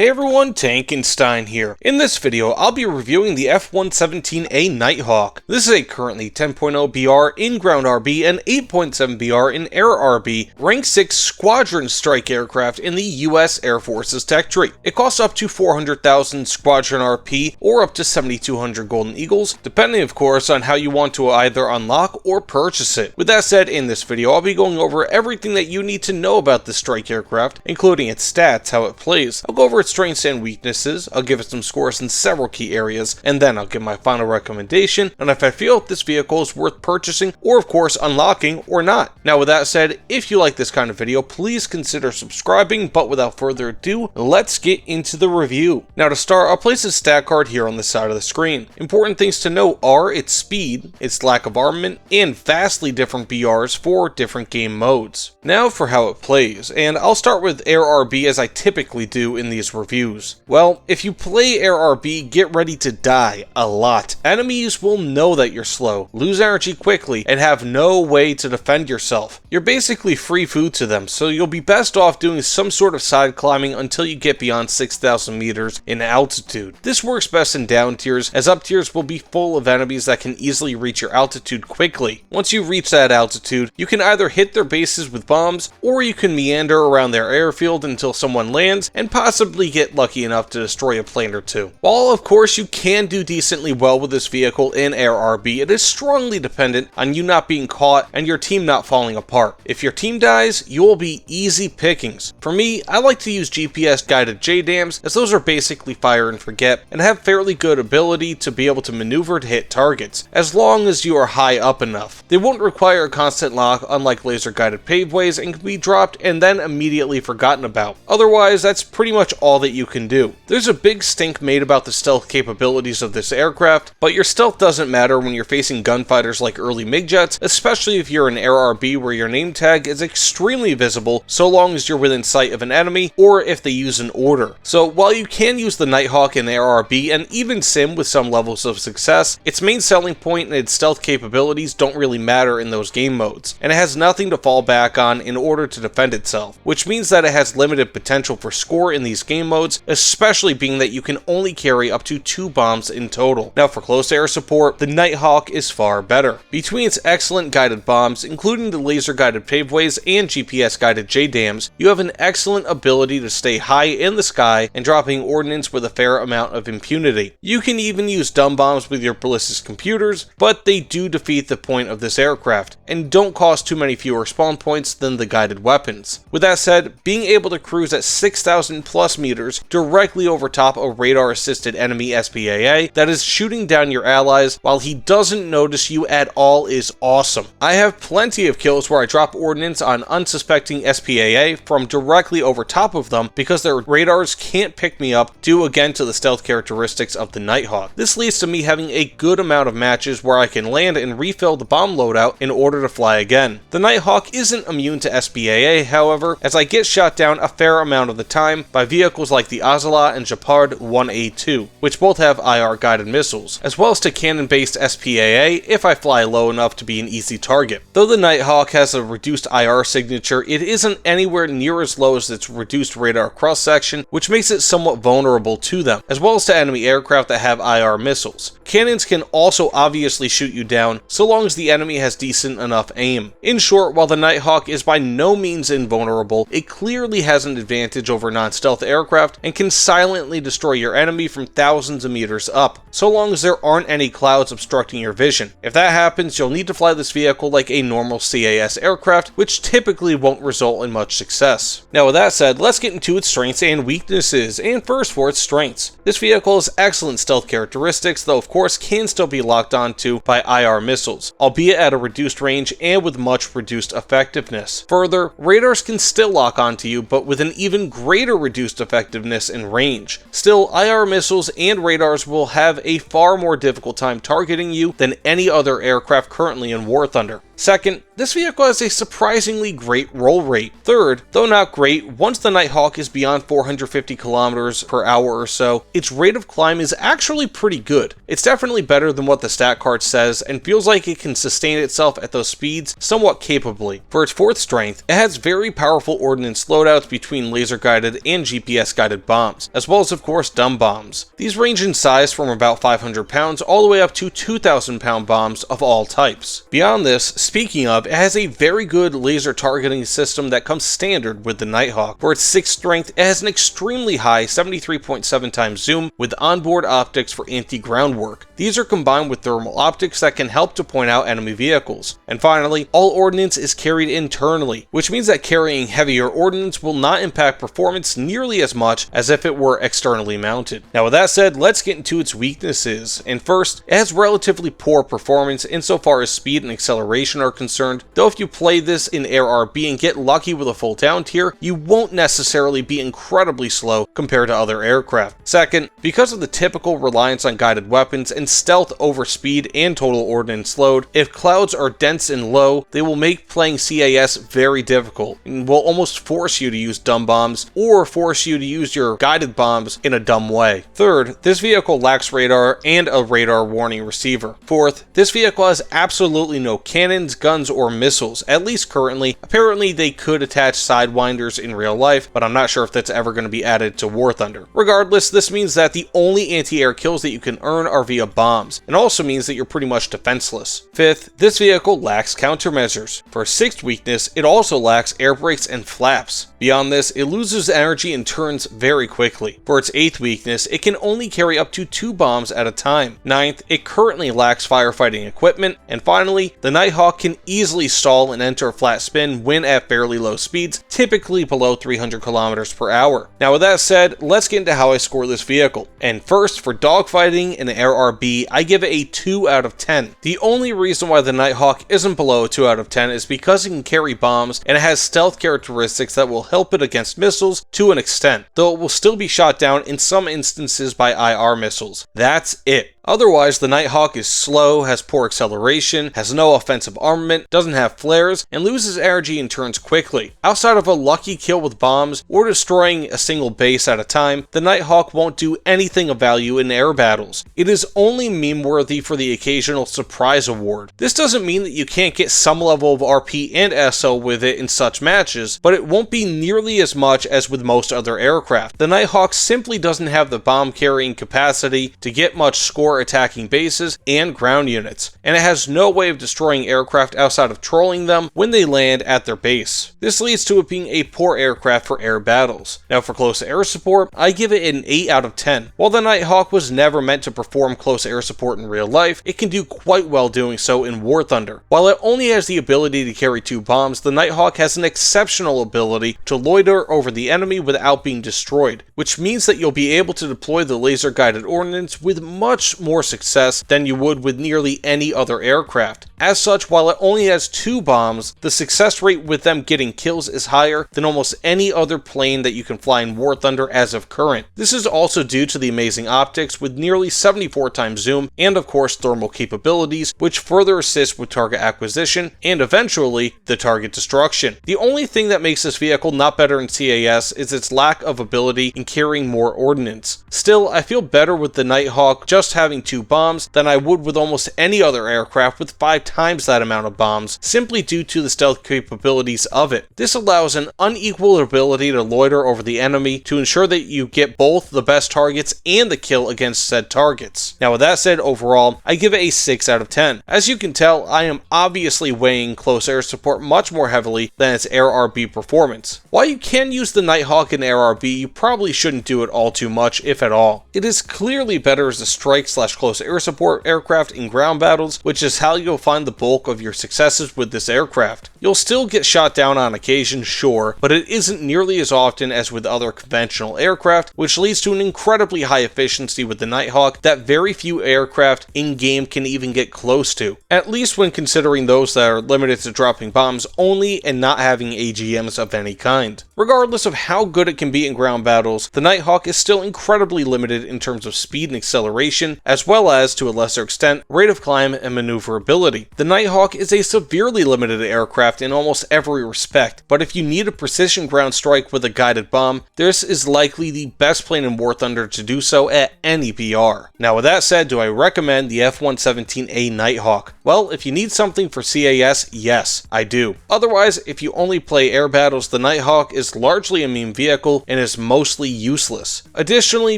Hey everyone, Tankenstein here. In this video, I'll be reviewing the F-117A Nighthawk. This is a currently 10.0 BR in-ground RB and 8.7 BR in air RB, rank 6 squadron strike aircraft in the US Air Force's tech tree. It costs up to 400,000 squadron RP or up to 7,200 Golden Eagles, depending of course on how you want to either unlock or purchase it. With that said, in this video, I'll be going over everything that you need to know about this strike aircraft, including its stats, how it plays. I'll go over its strengths and weaknesses, I'll give it some scores in several key areas, and then I'll give my final recommendation on if I feel this vehicle is worth purchasing or of course unlocking or not. Now with that said, if you like this kind of video, please consider subscribing, but without further ado, let's get into the review. Now to start, I'll place a stat card here on the side of the screen. Important things to note are its speed, its lack of armament, and vastly different BRs for different game modes. Now for how it plays, and I'll start with air RB as I typically do in these reviews. Well, if you play air RB, get ready to die a lot. Enemies will know that you're slow, lose energy quickly, and have no way to defend yourself. You're basically free food to them, so you'll be best off doing some sort of side climbing until you get beyond 6,000 meters in altitude. This works best in down tiers, as up tiers will be full of enemies that can easily reach your altitude quickly. Once you reach that altitude, you can either hit their bases with bombs, or you can meander around their airfield until someone lands and possibly get lucky enough to destroy a plane or two. While of course you can do decently well with this vehicle in air RB, it is strongly dependent on you not being caught and your team not falling apart. If your team dies, you'll be easy pickings. For me, I like to use GPS guided JDAMs, as those are basically fire and forget and have fairly good ability to be able to maneuver to hit targets, as long as you are high up enough. They won't require a constant lock, unlike laser guided paveways, and can be dropped and then immediately forgotten about. Otherwise, that's pretty much all that you can do. There's a big stink made about the stealth capabilities of this aircraft, but your stealth doesn't matter when you're facing gunfighters like early MiG jets, especially if you're in air RB where your name tag is extremely visible so long as you're within sight of an enemy or if they use an order. So while you can use the Nighthawk in air RB and even sim with some levels of success, its main selling point and its stealth capabilities don't really matter in those game modes, and it has nothing to fall back on in order to defend itself, which means that it has limited potential for score in these game modes, especially being that you can only carry up to 2 bombs in total. Now for close air support, the Nighthawk is far better. Between its excellent guided bombs, including the laser guided paveways and GPS guided JDAMs, you have an excellent ability to stay high in the sky and dropping ordnance with a fair amount of impunity. You can even use dumb bombs with your ballistic computers, but they do defeat the point of this aircraft, and don't cost too many fewer spawn points than the guided weapons. With that said, being able to cruise at 6,000 plus meters directly over top a radar-assisted enemy SPAA that is shooting down your allies while he doesn't notice you at all is awesome. I have plenty of kills where I drop ordnance on unsuspecting SPAA from directly over top of them because their radars can't pick me up due again to the stealth characteristics of the Nighthawk. This leads to me having a good amount of matches where I can land and refill the bomb loadout in order to fly again. The Nighthawk isn't immune to SPAA, however, as I get shot down a fair amount of the time by vehicles like the Ocelot and Japard 1A2, which both have IR guided missiles, as well as to cannon-based SPAA if I fly low enough to be an easy target. Though the Nighthawk has a reduced IR signature, it isn't anywhere near as low as its reduced radar cross-section, which makes it somewhat vulnerable to them, as well as to enemy aircraft that have IR missiles. Cannons can also obviously shoot you down, so long as the enemy has decent enough aim. In short, while the Nighthawk is by no means invulnerable, it clearly has an advantage over non-stealth aircraft and can silently destroy your enemy from thousands of meters up, so long as there aren't any clouds obstructing your vision. If that happens, you'll need to fly this vehicle like a normal CAS aircraft, which typically won't result in much success. Now with that said, let's get into its strengths and weaknesses, and first for its strengths. This vehicle has excellent stealth characteristics, though of course can still be locked onto by IR missiles, albeit at a reduced range and with much reduced effectiveness. Further, radars can still lock onto you, but with an even greater reduced effectiveness and range. Still, IR missiles and radars will have a far more difficult time targeting you than any other aircraft currently in War Thunder. Second, this vehicle has a surprisingly great roll rate. Third, though not great, once the Nighthawk is beyond 450 kilometers per hour or so, its rate of climb is actually pretty good. It's definitely better than what the stat card says and feels like it can sustain itself at those speeds somewhat capably. For its fourth strength, it has very powerful ordnance loadouts between laser guided and GPS CAS guided bombs, as well as of course dumb bombs. These range in size from about 500 pounds all the way up to 2,000 pound bombs of all types. Beyond this, speaking of, it has a very good laser targeting system that comes standard with the Nighthawk. For its 6th strength, it has an extremely high 73.7 times zoom with onboard optics for anti-ground work. These are combined with thermal optics that can help to point out enemy vehicles. And finally, all ordnance is carried internally, which means that carrying heavier ordnance will not impact performance nearly as much as if it were externally mounted. Now with that said, let's get into its weaknesses. And first, it has relatively poor performance insofar as speed and acceleration are concerned, though if you play this in Air RB and get lucky with a full down tier, you won't necessarily be incredibly slow compared to other aircraft. Second, because of the typical reliance on guided weapons and stealth over speed and total ordnance load, if clouds are dense and low, they will make playing CAS very difficult and will almost force you to use dumb bombs or force you to use your guided bombs in a dumb way. Third, this vehicle lacks radar and a radar warning receiver. Fourth, this vehicle has absolutely no cannons, guns, or missiles, at least currently. Apparently they could attach sidewinders in real life, but I'm not sure if that's ever going to be added to War Thunder. Regardless, this means that the only anti-air kills that you can earn are via bombs, and also means that you're pretty much defenseless. Fifth, this vehicle lacks countermeasures. For its 6th weakness, it also lacks air brakes and flaps. Beyond this, it loses energy and turns very quickly. For its 8th weakness, it can only carry up to 2 bombs at a time. 9th, it currently lacks firefighting equipment. And finally, the Nighthawk can easily stall and enter a flat spin when at fairly low speeds, typically below 300 kilometers per hour. Now with that said, let's get into how I score this vehicle. And first, for dogfighting in Air RB, I give it a 2 out of 10. The only reason why the Nighthawk isn't below a 2 out of 10 is because it can carry bombs and it has stealth characteristics that will help it against missiles to an extent, though it will still be shot down in some instances by IR missiles. That's it. Otherwise, the Nighthawk is slow, has poor acceleration, has no offensive armament, doesn't have flares, and loses energy and turns quickly. Outside of a lucky kill with bombs or destroying a single base at a time, the Nighthawk won't do anything of value in air battles. It is only meme-worthy for the occasional surprise award. This doesn't mean that you can't get some level of RP and SO with it in such matches, but it won't be nearly as much as with most other aircraft. The Nighthawk simply doesn't have the bomb carrying capacity to get much score attacking bases and ground units, and it has no way of destroying aircraft outside of trolling them when they land at their base. This leads to it being a poor aircraft for air battles. Now for close air support, I give it an 8 out of 10. While the Nighthawk was never meant to perform close air support in real life, it can do quite well doing so in War Thunder. While it only has the ability to carry 2 bombs, the Nighthawk has an exceptional ability to loiter over the enemy without being destroyed, which means that you'll be able to deploy the laser guided ordnance with much more success than you would with nearly any other aircraft. As such, while it only has 2 bombs, the success rate with them getting kills is higher than almost any other plane that you can fly in War Thunder as of current. This is also due to the amazing optics with nearly 74 times zoom and of course thermal capabilities, which further assist with target acquisition and eventually the target destruction. The only thing that makes this vehicle not better in CAS is its lack of ability in carrying more ordnance. Still, I feel better with the Nighthawk just having 2 bombs than I would with almost any other aircraft with 5 times that amount of bombs, simply due to the stealth capabilities of it. This allows an unequal ability to loiter over the enemy to ensure that you get both the best targets and the kill against said targets. Now with that said, overall, I give it a 6 out of 10. As you can tell, I am obviously weighing close air support much more heavily than its Air RB performance. While you can use the Nighthawk in Air RB, you probably shouldn't do it all too much, if at all. It is clearly better as a strike/close air support aircraft in ground battles, which is how you'll find the bulk of your successes with this aircraft. You'll still get shot down on occasion, sure, but it isn't nearly as often as with other conventional aircraft, which leads to an incredibly high efficiency with the Nighthawk that very few aircraft in-game can even get close to, at least when considering those that are limited to dropping bombs only and not having AGMs of any kind. Regardless of how good it can be in ground battles, the Nighthawk is still incredibly limited in terms of speed and acceleration, as well as, to a lesser extent, rate of climb and maneuverability. The Nighthawk is a severely limited aircraft aircraft in almost every respect, but if you need a precision ground strike with a guided bomb, this is likely the best plane in War Thunder to do so at any BR. Now with that said, do I recommend the F-117A Nighthawk? Well, if you need something for CAS, yes, I do. Otherwise, if you only play air battles, the Nighthawk is largely a meme vehicle and is mostly useless. Additionally,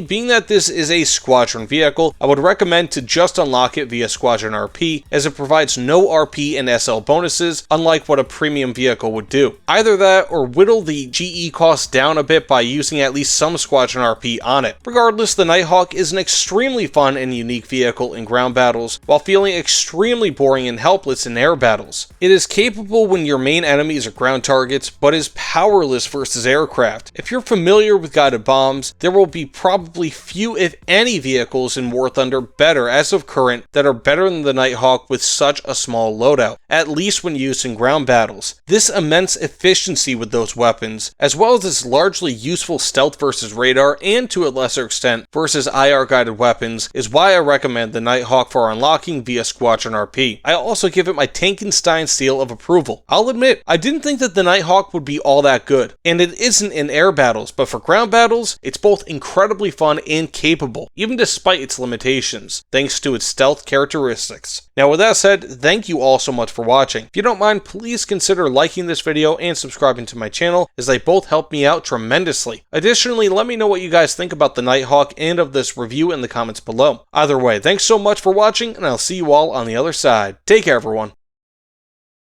being that this is a squadron vehicle, I would recommend to just unlock it via Squadron RP, as it provides no RP and SL bonuses, unlike what a premium vehicle would do. Either that, or whittle the GE cost down a bit by using at least some Squadron RP on it. Regardless, the Nighthawk is an extremely fun and unique vehicle in ground battles, while feeling extremely boring and helpless in air battles. It is capable when your main enemies are ground targets, but is powerless versus aircraft. If you're familiar with guided bombs, there will be probably few if any vehicles in War Thunder better as of current that are better than the Nighthawk with such a small loadout, at least when used in ground battles. This immense efficiency with those weapons, as well as its largely useful stealth versus radar and to a lesser extent versus IR guided weapons, is why I recommend the Nighthawk for unlocking via Squadron RP. I also give it my Tankenstein seal of approval. I'll admit, I didn't think that the Nighthawk would be all that good, and it isn't in air battles, but for ground battles, it's both incredibly fun and capable, even despite its limitations, thanks to its stealth characteristics. Now with that said, thank you all so much for watching. If you don't mind, please consider liking this video and subscribing to my channel, as they both help me out tremendously. Additionally, let me know what you guys think about the Nighthawk and of this review in the comments below. Either way, thanks so much for watching, and I'll see you all on the other side. Take care, everyone.